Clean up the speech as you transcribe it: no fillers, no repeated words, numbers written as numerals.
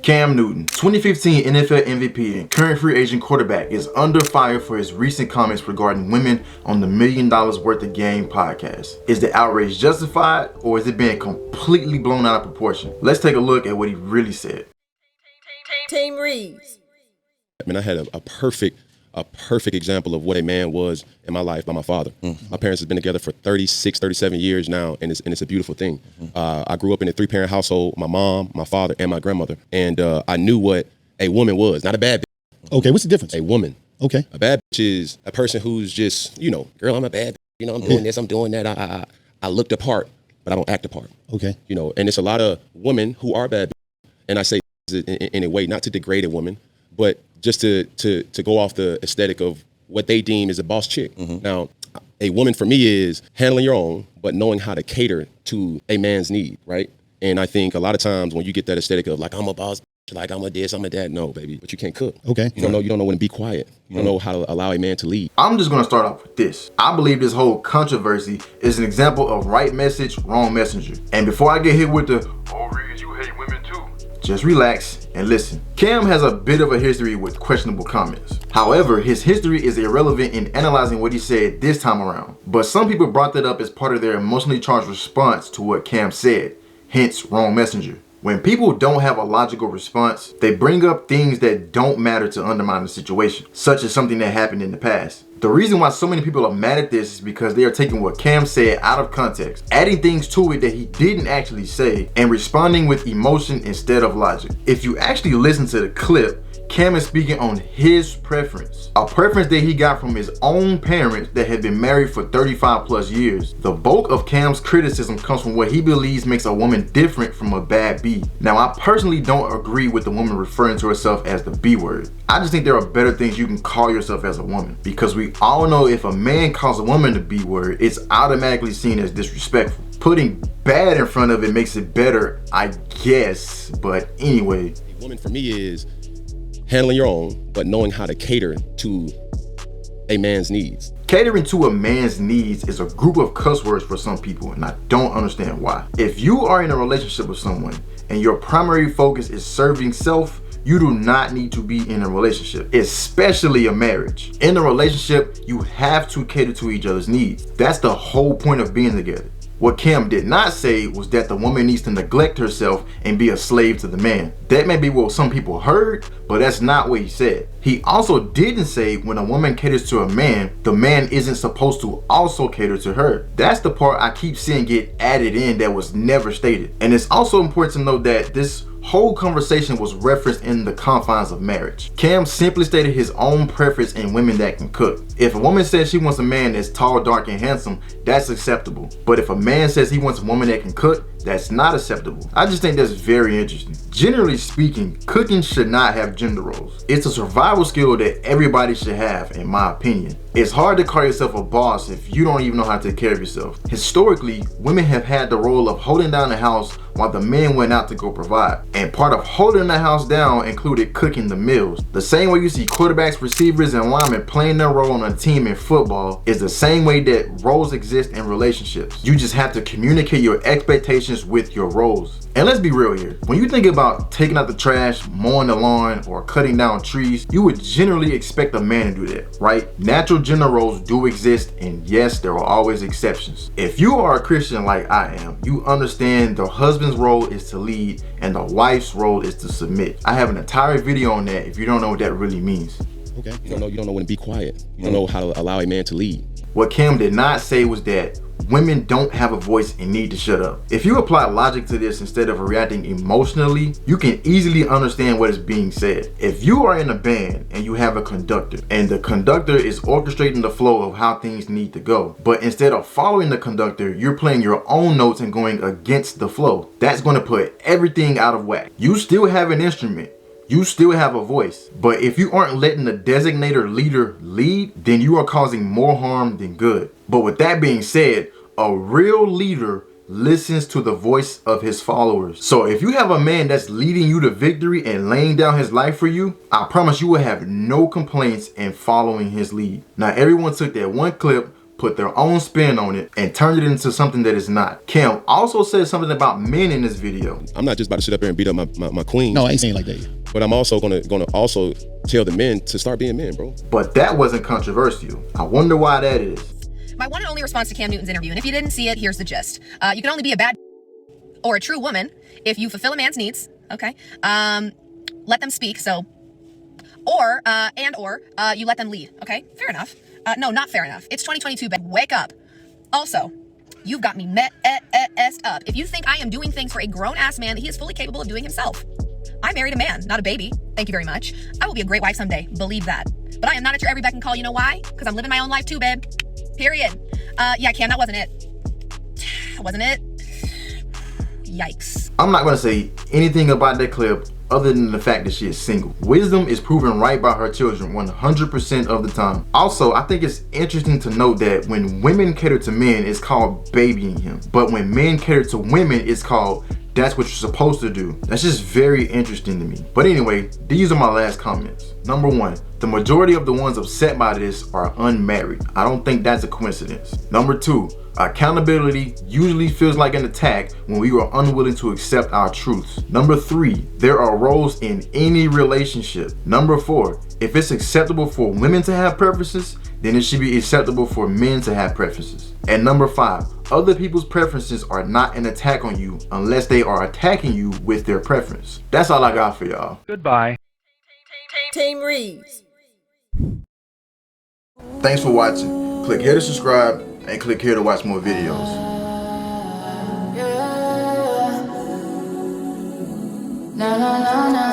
Cam Newton, 2015 NFL MVP and current free agent quarterback, is under fire for his recent comments regarding women on the $1 Million Worth of Game podcast. Is the outrage justified, or is it being completely blown out of proportion? Let's take a look at what he really said. Team Reez. I mean, I had a perfect example of what a man was in my life by my father. My parents have been together for 36, 37 years now, and it's a beautiful thing. I grew up in a 3-parent household, my mom, my father, and my grandmother. And I knew what a woman was, not a bad bitch. Okay, what's the difference? A woman. Okay. A bad bitch is a person who's just, girl, I'm a bad bitch. I'm doing this, I'm doing that. I look the part, but I don't act the part. Okay. And it's a lot of women who are bad bitches. And I say in a way, not to degrade a woman, but just to go off the aesthetic of what they deem is a boss chick. Now, a woman for me is handling your own, but knowing how to cater to a man's need, right? And I think a lot of times when you get that aesthetic of like, I'm a boss, like I'm a this, I'm a that, no, baby, but you can't cook. Okay. You don't know when to be quiet. You don't know how to allow a man to lead. I'm just gonna start off with this. I believe this whole controversy is an example of right message, wrong messenger. And before I get hit with the, oh Reez, you hate women too, just relax and listen. Cam has a bit of a history with questionable comments. However, his history is irrelevant in analyzing what he said this time around. But some people brought that up as part of their emotionally charged response to what Cam said, hence wrong messenger. When people don't have a logical response, they bring up things that don't matter to undermine the situation, such as something that happened in the past. The reason why so many people are mad at this is because they are taking what Cam said out of context, adding things to it that he didn't actually say, and responding with emotion instead of logic. If you actually listen to the clip, Cam is speaking on his preference, a preference that he got from his own parents that had been married for 35 plus years. The bulk of Cam's criticism comes from what he believes makes a woman different from a bad B. Now, I personally don't agree with the woman referring to herself as the B word. I just think there are better things you can call yourself as a woman, because we all know if a man calls a woman the B word, it's automatically seen as disrespectful. Putting bad in front of it makes it better, I guess, but anyway. A woman for me is handling your own, but knowing how to cater to a man's needs. Catering to a man's needs is a group of cuss words for some people, and I don't understand why. If you are in a relationship with someone and your primary focus is serving self, you do not need to be in a relationship, especially a marriage. In a relationship, you have to cater to each other's needs. That's the whole point of being together. What Cam did not say was that the woman needs to neglect herself and be a slave to the man. That may be what some people heard, but that's not what he said. He also didn't say when a woman caters to a man, the man isn't supposed to also cater to her. That's the part I keep seeing get added in that was never stated. And it's also important to note that this whole conversation was referenced in the confines of marriage. Cam simply stated his own preference in women that can cook. If a woman says she wants a man that's tall, dark, and handsome, that's acceptable. But if a man says he wants a woman that can cook, that's not acceptable. I just think that's very interesting. Generally speaking, cooking should not have gender roles. It's a survival skill that everybody should have, in my opinion. It's hard to call yourself a boss if you don't even know how to take care of yourself. Historically, women have had the role of holding down the house while the men went out to go provide. And part of holding the house down included cooking the meals. The same way you see quarterbacks, receivers, and linemen playing their role on a team in football is the same way that roles exist in relationships. You just have to communicate your expectations with your roles. And let's be real here. When you think about taking out the trash, mowing the lawn, or cutting down trees, you would generally expect a man to do that, right? Natural gender roles do exist, and yes, there are always exceptions. If you are a Christian like I am, you understand the husband's role is to lead and the wife's role is to submit. I have an entire video on that if you don't know what that really means. Okay. You don't know when to be quiet. You don't know how to allow a man to lead. What Cam did not say was that women don't have a voice and need to shut up. If you apply logic to this instead of reacting emotionally, you can easily understand what is being said. If you are in a band and you have a conductor, and the conductor is orchestrating the flow of how things need to go, but instead of following the conductor, you're playing your own notes and going against the flow, that's going to put everything out of whack. You still have an instrument. You still have a voice, but if you aren't letting the designator leader lead, then you are causing more harm than good. But with that being said, a real leader listens to the voice of his followers. So if you have a man that's leading you to victory and laying down his life for you, I promise you will have no complaints in following his lead. Now everyone took that one clip, put their own spin on it, and turned it into something that is not. Kim also said something about men in this video. I'm not just about to sit up here and beat up my queen. No, I ain't saying like that. But I'm also gonna also tell the men to start being men, bro. But that wasn't controversial. I wonder why that is. My one and only response to Cam Newton's interview, and if you didn't see it, here's the gist. You can only be a bad or a true woman if you fulfill a man's needs, okay? Let them speak, so, or you let them lead, okay? Fair enough. No, not fair enough. It's 2022, babe. Wake up. Also, you've got me messed up. If you think I am doing things for a grown-ass man that he is fully capable of doing himself. I married a man, not a baby. Thank you very much. I will be a great wife someday. Believe that. But I am not at your every beck and call. You know why? Because I'm living my own life too, babe. Period. Yeah, Cam, that wasn't it. Wasn't it? Yikes. I'm not gonna say anything about that clip other than the fact that she is single. Wisdom is proven right by her children 100% of the time. Also, I think it's interesting to note that when women cater to men, it's called babying him. But when men cater to women, it's called that's what you're supposed to do. That's just very interesting to me. But anyway, these are my last comments. Number one, the majority of the ones upset by this are unmarried. I don't think that's a coincidence. Number two, accountability usually feels like an attack when we are unwilling to accept our truths. Number three, there are roles in any relationship. Number four, if it's acceptable for women to have preferences, then it should be acceptable for men to have preferences. And number five, other people's preferences are not an attack on you unless they are attacking you with their preference. That's all I got for y'all. Goodbye. Team Reez. Thanks for watching. Click here to subscribe and click here to watch more videos. Na na na na.